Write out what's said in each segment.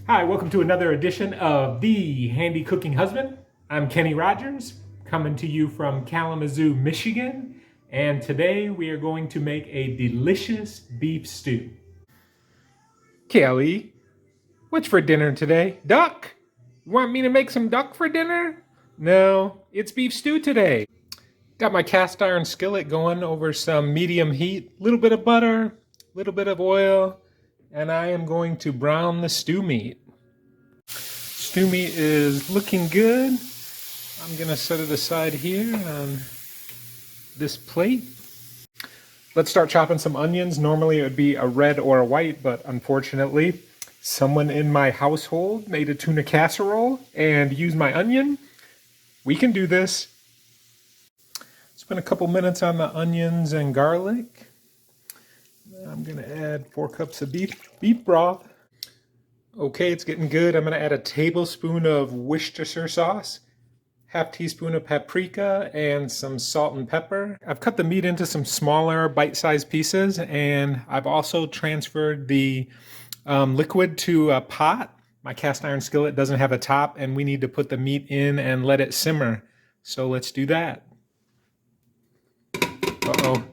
Hi, welcome to another edition of The Handy Cooking Husband. I'm Kenny Rogers, coming to you from Kalamazoo, Michigan, and today we are going to make a delicious beef stew. Kelly, what's for dinner today? Duck? You want me to make some duck for dinner? No, it's beef stew today. Got my cast iron skillet going over some medium heat, a little bit of butter, a little bit of oil, and I am going to brown the stew meat. Stew meat is looking good. I'm gonna set it aside here on this plate. Let's start chopping some onions. Normally it would be a red or a white, but unfortunately, someone in my household made a tuna casserole and used my onion. We can do this. Spend a couple minutes on the onions and garlic. I'm gonna add 4 cups of beef broth. Okay, it's getting good. I'm gonna add a tablespoon of Worcestershire sauce, half teaspoon of paprika, and some salt and pepper. I've cut the meat into some smaller bite-sized pieces, and I've also transferred the liquid to a pot. My cast iron skillet doesn't have a top, and we need to put the meat in and let it simmer. So let's do that. Uh-oh.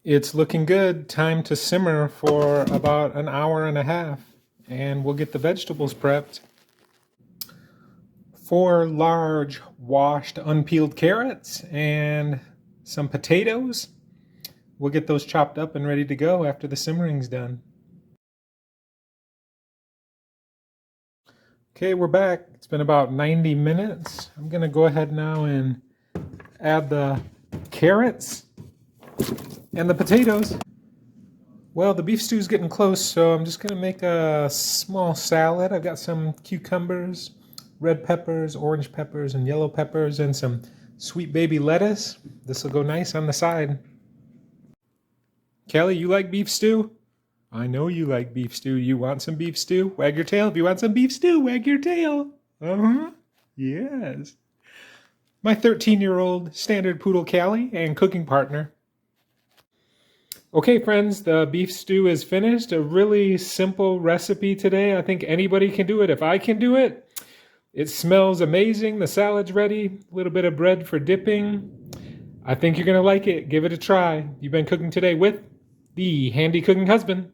It's looking good. Time to simmer for about an hour and a half, and we'll get the vegetables prepped. 4 large washed unpeeled carrots and some potatoes. We'll get those chopped up and ready to go after the simmering's done. Okay, we're back. It's been about 90 minutes. I'm gonna go ahead now and add the carrots and the potatoes. Well, the beef stew's getting close, so I'm just gonna make a small salad. I've got some cucumbers, red peppers, orange peppers, and yellow peppers, and some sweet baby lettuce. This will go nice on the side. Kelly, you like beef stew? I know you like beef stew. You want some beef stew? Wag your tail. If you want some beef stew, wag your tail. Uh-huh. Yes. My 13-year-old standard poodle Callie and cooking partner. Okay, friends, the beef stew is finished. A really simple recipe today. I think anybody can do it. If I can do it, it smells amazing. The salad's ready. A little bit of bread for dipping. I think you're going to like it. Give it a try. You've been cooking today with The Handy Cooking Husband.